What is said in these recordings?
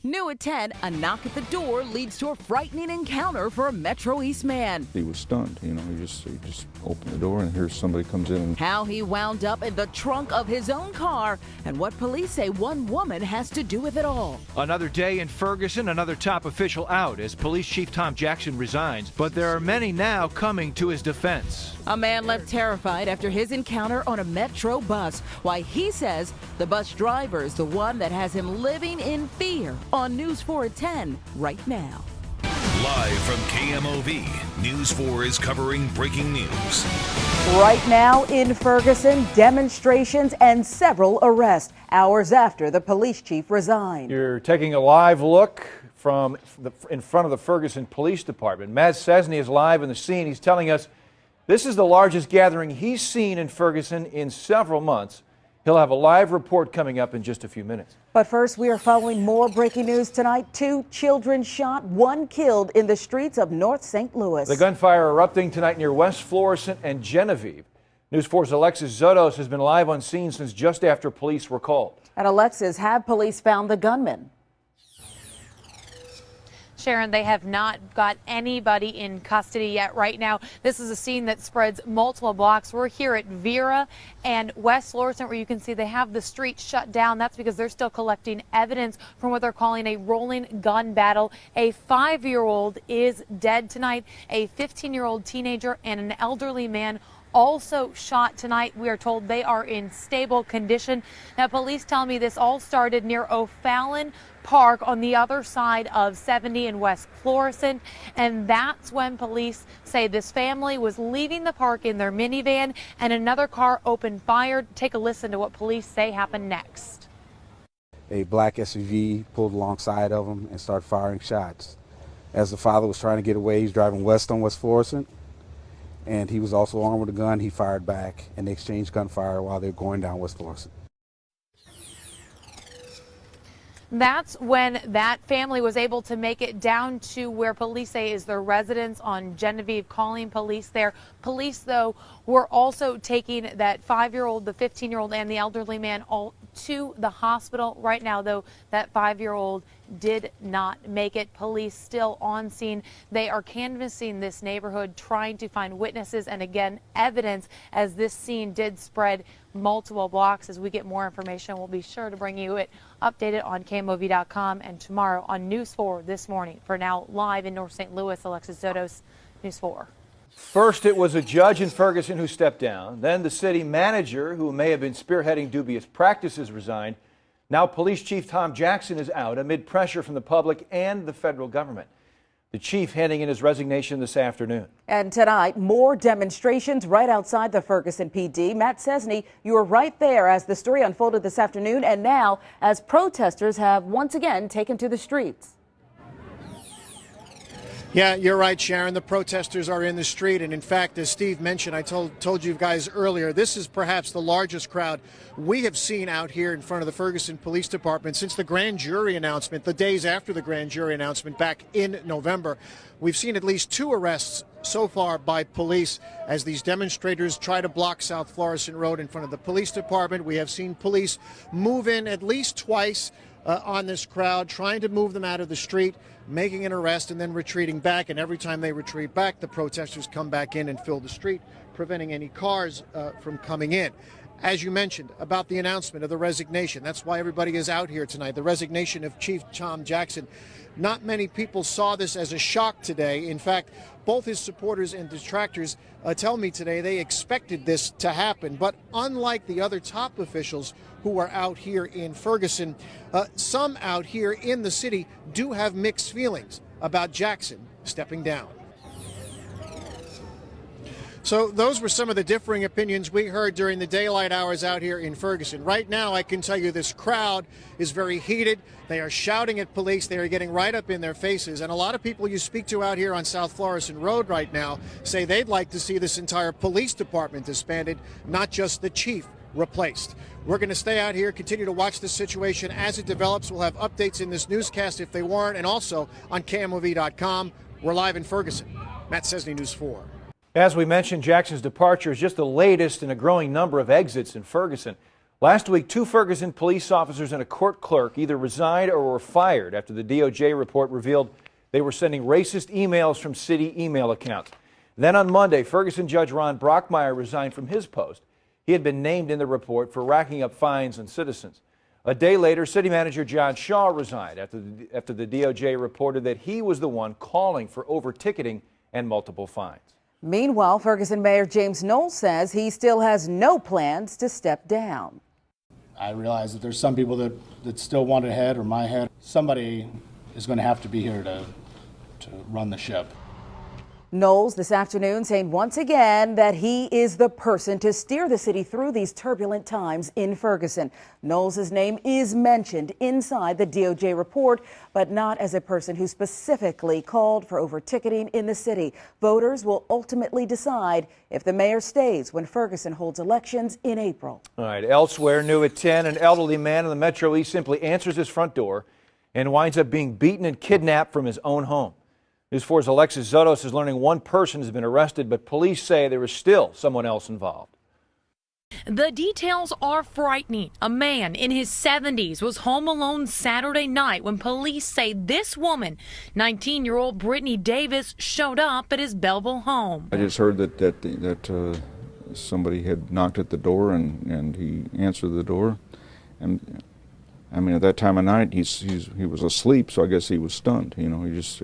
New at 10, a knock at the door leads to a frightening encounter for a Metro East man. He was stunned, he just opened the door and here's somebody comes in. How he wound up in the trunk of his own car and what police say one woman has to do with it all. Another day in Ferguson, another top official out as Police Chief Tom Jackson resigns, but there are many now coming to his defense. A man left terrified after his encounter on a Metro bus. Why he says the bus driver is the one that has him living in fear. On News 4 at 10 right now. Live from KMOV, News 4 is covering breaking news. Right now in Ferguson, demonstrations and several arrests hours after the police chief resigned. You're taking a live look from in front of the Ferguson Police Department. Matt Cesney is live in the scene. He's telling us this is the largest gathering he's seen in Ferguson in several months. He'll have a live report coming up in just a few minutes. But first, we are following more breaking news tonight. 2 children shot, 1 killed in the streets of North St. Louis. The gunfire erupting tonight near West Florissant and Genevieve. News 4's Alexis Zotos has been live on scene since just after police were called. And Alexis, have police found the gunman? Sharon, they have not got anybody in custody yet right now. This is a scene that spreads multiple blocks. We're here at Vera and West Florissant, where you can see they have the street shut down. That's because they're still collecting evidence from what they're calling a rolling gun battle. A 5-year-old is dead tonight. A 15-year-old teenager and an elderly man also shot tonight. We are told they are in stable condition. Now, police tell me this all started near O'Fallon Park on the other side of 70 in West Florissant, and that's when police say this family was leaving the park in their minivan and another car opened fire. Take a listen to what police say happened next. A black SUV pulled alongside of him and started firing shots. As the father was trying to get away, he's driving west on West Florissant, and he was also armed with a gun. He fired back, and they exchanged gunfire while they were going down West Florissant. That's when that family was able to make it down to where police say is their residence on Genevieve, calling police there. Police, though, were also taking that 5-year-old, the 15-year-old, and the elderly man all to the hospital. Right now, though, that 5-year-old did not make it. Police still on scene. They are canvassing this neighborhood, trying to find witnesses and, again, evidence, as this scene did spread multiple blocks. As we get more information, we'll be sure to bring you it updated on KMOV.com and tomorrow on News 4 this morning. For now, live in North St. Louis, Alexis Zotos, News 4. First, it was a judge in Ferguson who stepped down. Then the city manager, who may have been spearheading dubious practices, resigned. Now Police Chief Tom Jackson is out amid pressure from the public and the federal government. The chief handing in his resignation this afternoon. And tonight, more demonstrations right outside the Ferguson PD. Matt Cesney, you were right there as the story unfolded this afternoon, and now as protesters have once again taken to the streets. Yeah, you're right, Sharon. The protesters are in the street. And in fact, as Steve mentioned, I told you guys earlier, this is perhaps the largest crowd we have seen out here in front of the Ferguson Police Department since the grand jury announcement, the days after the grand jury announcement back in November. We've seen at least 2 arrests so far by police as these demonstrators try to block South Florissant Road in front of the police department. We have seen police move in at least twice on this crowd, trying to move them out of the street, making an arrest and then retreating back. And every time they retreat back, the protesters come back in and fill the street, preventing any cars from coming in. As you mentioned about the announcement of the resignation, that's why everybody is out here tonight, the resignation of Chief Tom Jackson. Not many people saw this as a shock today. In fact, both his supporters and detractors tell me today they expected this to happen. But unlike the other top officials who are out here in Ferguson, some out here in the city do have mixed feelings about Jackson stepping down. So those were some of the differing opinions we heard during the daylight hours out here in Ferguson. Right now, I can tell you this crowd is very heated. They are shouting at police. They are getting right up in their faces. And a lot of people you speak to out here on South Florissant Road right now say they'd like to see this entire police department disbanded, not just the chief replaced. We're going to stay out here, continue to watch the situation as it develops. We'll have updates in this newscast if they warrant, and also on KMOV.com. We're live in Ferguson. Matt Cesney, News 4. As we mentioned, Jackson's departure is just the latest in a growing number of exits in Ferguson. Last week, 2 Ferguson police officers and a court clerk either resigned or were fired after the DOJ report revealed they were sending racist emails from city email accounts. Then on Monday, Ferguson Judge Ron Brockmeyer resigned from his post. He had been named in the report for racking up fines on citizens. A day later, City Manager John Shaw resigned after the DOJ reported that he was the one calling for over-ticketing and multiple fines. Meanwhile, Ferguson Mayor James Knowles says he still has no plans to step down. I realize that there's some people that still want a head or my head. Somebody is going to have to be here to run the ship. Knowles this afternoon saying once again that he is the person to steer the city through these turbulent times in Ferguson. Knowles' name is mentioned inside the DOJ report, but not as a person who specifically called for over-ticketing in the city. Voters will ultimately decide if the mayor stays when Ferguson holds elections in April. All right, elsewhere, new at 10, an elderly man in the Metro East simply answers his front door and winds up being beaten and kidnapped from his own home. News 4's Alexis Zotos is learning one person has been arrested, but police say there is still someone else involved. The details are frightening. A man in his 70s was home alone Saturday night when police say this woman, 19-year-old Brittany Davis, showed up at his Belleville home. I just heard that somebody had knocked at the door and he answered the door. And I mean, at that time of night, he was asleep, so I guess he was stunned. You know, he just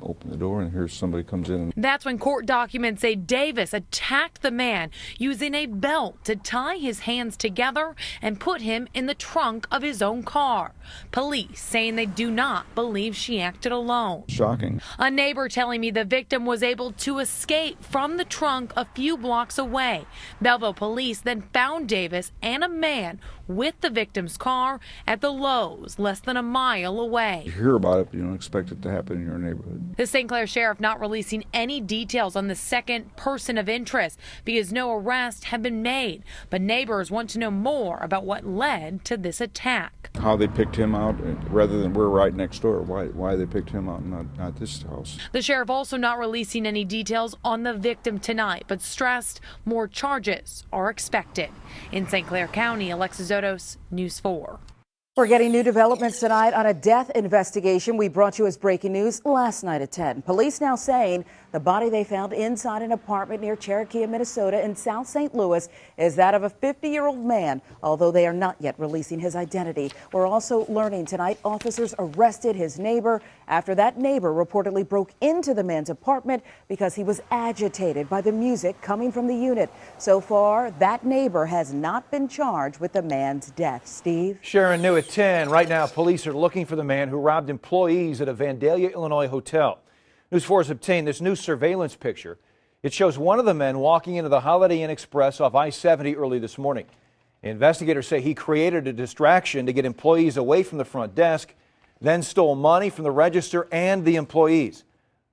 opened the door, and here's somebody comes in. That's when court documents say Davis attacked the man using a belt to tie his hands together and put him in the trunk of his own car. Police saying they do not believe she acted alone. Shocking. A neighbor telling me the victim was able to escape from the trunk a few blocks away. Belleville police then found Davis and a man with the victim's car at the Lowe's, less than a mile away. You hear about it, but you don't expect it to happen in your neighborhood. The St. Clair sheriff not releasing any details on the second person of interest because no arrests have been made. But neighbors want to know more about what led to this attack. How they picked him out, rather than we're right next door. Why they picked him out, and not this house. The sheriff also not releasing any details on the victim tonight, but stressed more charges are expected. In St. Clair County, Alexis Zotos, News 4. We're getting new developments tonight on a death investigation we brought you as breaking news last night at 10. Police now saying the body they found inside an apartment near Cherokee, Minnesota in South St. Louis is that of a 50-year-old man, although they are not yet releasing his identity. We're also learning tonight officers arrested his neighbor after that neighbor reportedly broke into the man's apartment because he was agitated by the music coming from the unit. So far, that neighbor has not been charged with the man's death. Steve? Sharon, new at 10. Right now, police are looking for the man who robbed employees at a Vandalia, Illinois hotel. News 4 has obtained this new surveillance picture. It shows one of the men walking into the Holiday Inn Express off I-70 early this morning. Investigators say he created a distraction to get employees away from the front desk, then stole money from the register and the employees.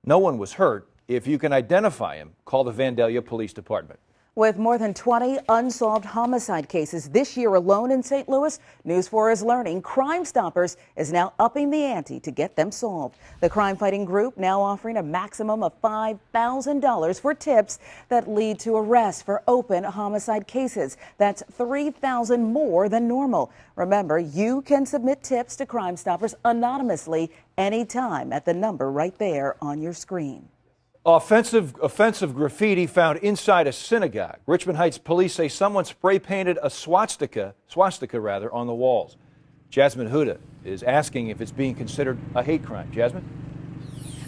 No one was hurt. If you can identify him, call the Vandalia Police Department. With more than 20 unsolved homicide cases this year alone in St. Louis, News 4 is learning Crime Stoppers is now upping the ante to get them solved. The crime-fighting group now offering a maximum of $5,000 for tips that lead to arrest for open homicide cases. That's $3,000 more than normal. Remember, you can submit tips to Crime Stoppers anonymously anytime at the number right there on your screen. Offensive graffiti found inside a synagogue. Richmond Heights police say someone spray painted a swastika on the walls. Jasmine Huda is asking if it's being considered a hate crime. Jasmine?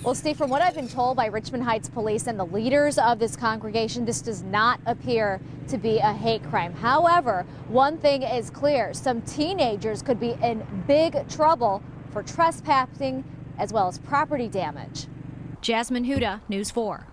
Well, Steve, from what I've been told by Richmond Heights police and the leaders of this congregation, this does not appear to be a hate crime. However, one thing is clear. Some teenagers could be in big trouble for trespassing as well as property damage. Jasmine Huda, News 4.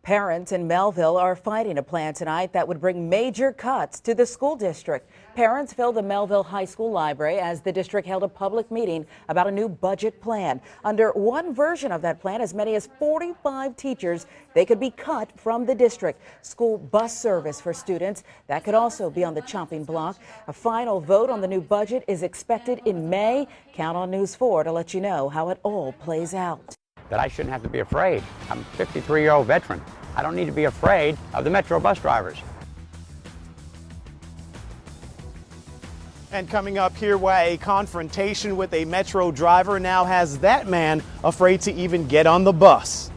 Parents in Melville are fighting a plan tonight that would bring major cuts to the school district. Parents filled the Melville High School library as the district held a public meeting about a new budget plan. Under one version of that plan, as many as 45 teachers, they could be cut from the district. School bus service for students, that could also be on the chopping block. A final vote on the new budget is expected in May. Count on News 4 to let you know how it all plays out. That I shouldn't have to be afraid. I'm a 53-year-old veteran. I don't need to be afraid of the Metro bus drivers. And coming up here, why a confrontation with a Metro driver now has that man afraid to even get on the bus.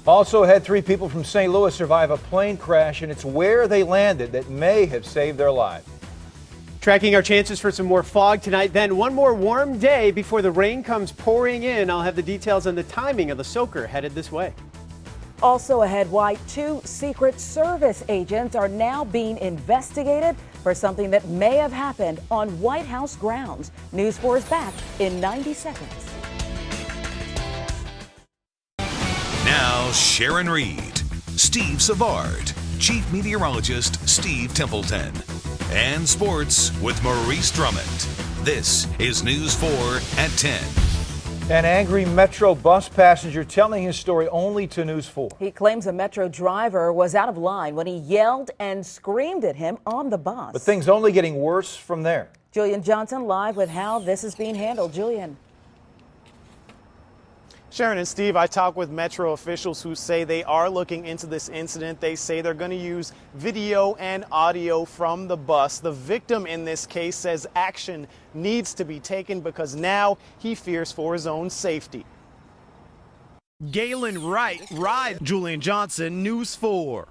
Also had 3 people from St. Louis survive a plane crash, and it's where they landed that may have saved their lives. Tracking our chances for some more fog tonight, then one more warm day before the rain comes pouring in. I'll have the details on the timing of the soaker headed this way. Also ahead, why 2 Secret Service agents are now being investigated for something that may have happened on White House grounds. News 4 is back in 90 seconds. Now, Sharon Reed, Steve Savard, Chief Meteorologist Steve Templeton, and sports with Maurice Drummond. This is News 4 at 10. An angry Metro bus passenger telling his story only to News 4. He claims a Metro driver was out of line when he yelled and screamed at him on the bus. But things only getting worse from there. Julian Johnson live with how this is being handled. Julian. Sharon and Steve, I talked with Metro officials who say they are looking into this incident. They say they're going to use video and audio from the bus. The victim in this case says action needs to be taken because now he fears for his own safety. Galen Wright, Julian Johnson, News 4.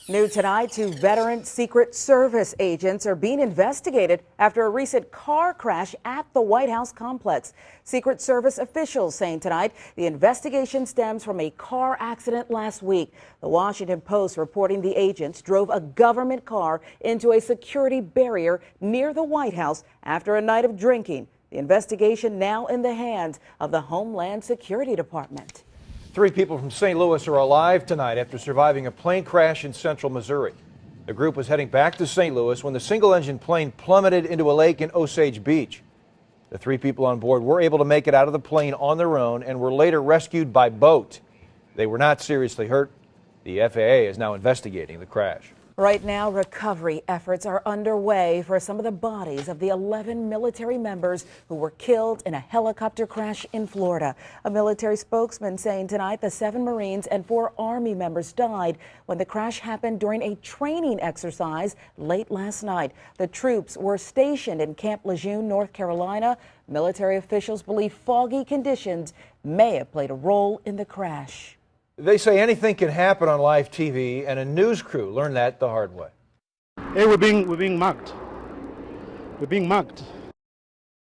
New tonight, 2 veteran Secret Service agents are being investigated after a recent car crash at the White House complex. Secret Service officials saying tonight the investigation stems from a car accident last week. The Washington Post reporting the agents drove a government car into a security barrier near the White House after a night of drinking. The investigation now in the hands of the Homeland Security Department. 3 people from St. Louis are alive tonight after surviving a plane crash in central Missouri. The group was heading back to St. Louis when the single-engine plane plummeted into a lake in Osage Beach. The 3 people on board were able to make it out of the plane on their own and were later rescued by boat. They were not seriously hurt. The FAA is now investigating the crash. Right now, recovery efforts are underway for some of the bodies of the 11 military members who were killed in a helicopter crash in Florida. A military spokesman saying tonight the 7 Marines and 4 Army members died when the crash happened during a training exercise late last night. The troops were stationed in Camp Lejeune, North Carolina. Military officials believe foggy conditions may have played a role in the crash. They say anything can happen on live TV, and a news crew learned that the hard way. Hey, we're being mugged. We're being mugged.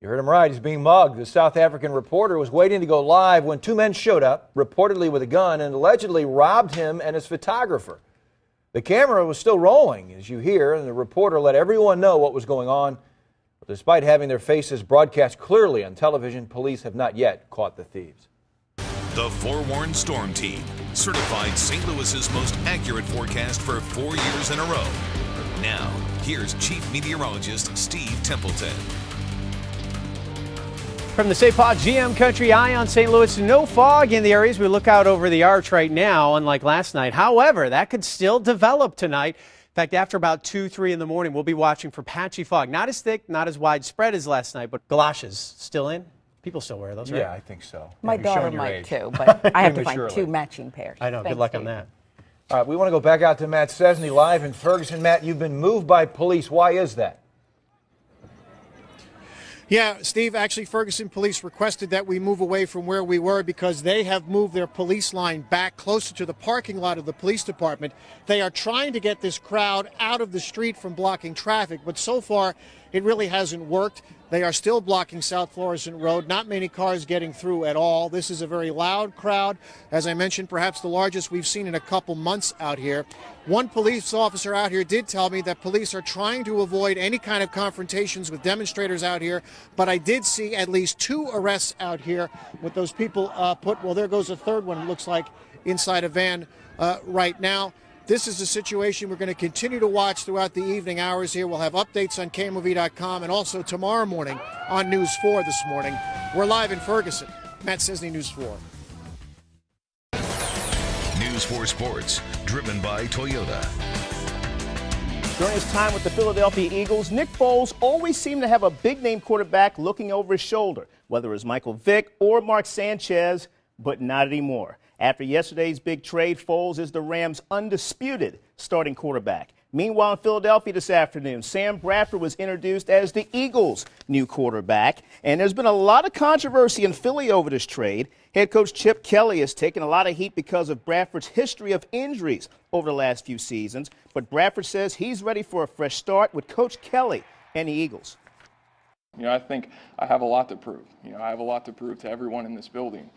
You heard him right. He's being mugged. The South African reporter was waiting to go live when 2 men showed up, reportedly with a gun, and allegedly robbed him and his photographer. The camera was still rolling, as you hear, and the reporter let everyone know what was going on. But despite having their faces broadcast clearly on television, police have not yet caught the thieves. The Forewarned Storm Team, certified St. Louis's most accurate forecast for 4 years in a row. Now, here's Chief Meteorologist Steve Templeton. From the St. Paul GM Country Eye on St. Louis, no fog in the areas we look out over the arch right now, unlike last night. However, that could still develop tonight. In fact, after about 2, 3 in the morning, we'll be watching for patchy fog. Not as thick, not as widespread as last night, but galoshes still in. People still wear those, right? Yeah, I think so. My daughter might too, but I have to find 2 matching pairs. I know. Good luck on that. All right, we want to go back out to Matt Cesney live in Ferguson. Matt, you've been moved by police. Why is that? Yeah, Steve, actually, Ferguson police requested that we move away from where we were because they have moved their police line back closer to the parking lot of the police department. They are trying to get this crowd out of the street from blocking traffic, but so far it really hasn't worked. They are still blocking South Florissant Road. Not many cars getting through at all. This is a very loud crowd. As I mentioned, perhaps the largest we've seen in a couple months out here. One police officer out here did tell me that police are trying to avoid any kind of confrontations with demonstrators out here, but I did see at least 2 arrests out here with those people well, there goes a third one, it looks like, inside a van right now. This is a situation we're going to continue to watch throughout the evening hours here. We'll have updates on KMOV.com and also tomorrow morning on News 4 this morning. We're live in Ferguson. Matt Cesney, News 4. News 4 Sports, driven by Toyota. During his time with the Philadelphia Eagles, Nick Foles always seemed to have a big-name quarterback looking over his shoulder, whether it was Michael Vick or Mark Sanchez, but not anymore. After yesterday's big trade, Foles is the Rams' undisputed starting quarterback. Meanwhile, in Philadelphia this afternoon, Sam Bradford was introduced as the Eagles' new quarterback. And there's been a lot of controversy in Philly over this trade. Head coach Chip Kelly has taken a lot of heat because of Bradford's history of injuries over the last few seasons. But Bradford says he's ready for a fresh start with Coach Kelly and the Eagles. I think I have a lot to prove. I have a lot to prove to everyone in this building.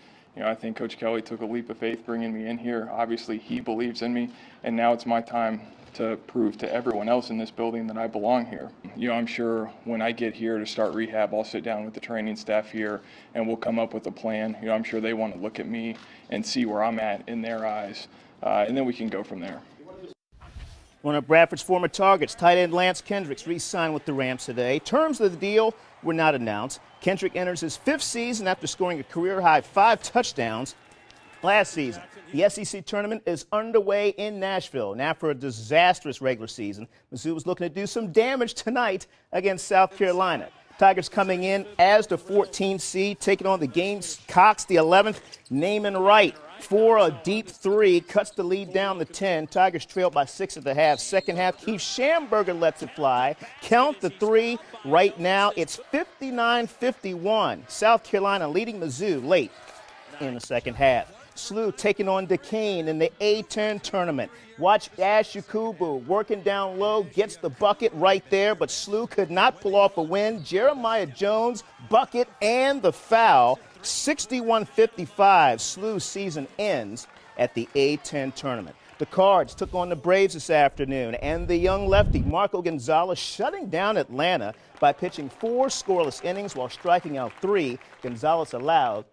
I think Coach Kelly took a leap of faith bringing me in here. Obviously, he believes in me, and now it's my time to prove to everyone else in this building that I belong here. I'm sure when I get here to start rehab, I'll sit down with the training staff here, and we'll come up with a plan. I'm sure they want to look at me and see where I'm at in their eyes, and then we can go from there. One of Bradford's former targets, tight end Lance Kendricks, re-signed with the Rams today. Terms of the deal were not announced. Kendrick enters his 5th season after scoring a career-high 5 touchdowns last season. The SEC tournament is underway in Nashville. Now, for a disastrous regular season, Mizzou was looking to do some damage tonight against South Carolina. Tigers coming in as the 14th seed, taking on the Gamecocks, the 11th, naming right. For a deep 3, cuts the lead down to 10. Tigers trailed by 6 at the half. Second half, Keith Schamberger lets it fly. Count the 3. Right now, it's 59-51. South Carolina leading Mizzou late in the second half. SLU taking on Duquesne in the A-10 tournament. Watch Ash Yakubu working down low, gets the bucket right there, but SLU could not pull off a win. Jeremiah Jones, bucket and the foul. 61-55, SLU's season ends at the A-10 tournament. The Cards took on the Braves this afternoon, and the young lefty Marco Gonzalez shutting down Atlanta by pitching 4 scoreless innings while striking out 3. Gonzalez allowed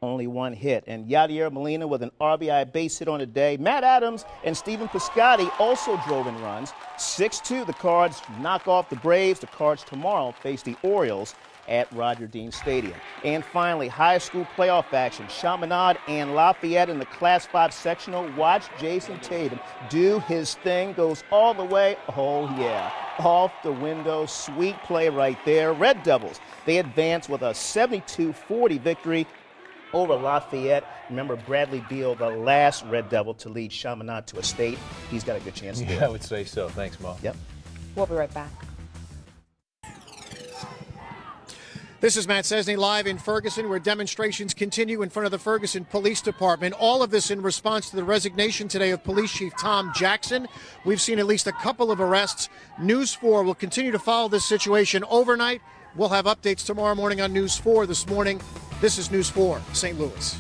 only 1 hit. And Yadier Molina with an RBI base hit on the day. Matt Adams and Stephen Piscotty also drove in runs. 6-2, the Cards knock off the Braves. The Cards tomorrow face the Orioles at Roger Dean Stadium. And finally, high school playoff action. Chaminade and Lafayette in the Class 5 sectional. Watch Jason Tatum do his thing. Goes all the way. Oh, yeah. Off the window. Sweet play right there. Red Devils, they advance with a 72-40 victory over Lafayette. Remember, Bradley Beal, the last Red Devil to lead Chaminade to a state. He's got a good chance to do it. Yeah, I would say so. Thanks, Mo. Yep. We'll be right back. This is Matt Cesney live in Ferguson, where demonstrations continue in front of the Ferguson Police Department. All of this in response to the resignation today of Police Chief Tom Jackson. We've seen at least a couple of arrests. News 4 will continue to follow this situation overnight. We'll have updates tomorrow morning on News 4 this morning. This is News 4, St. Louis.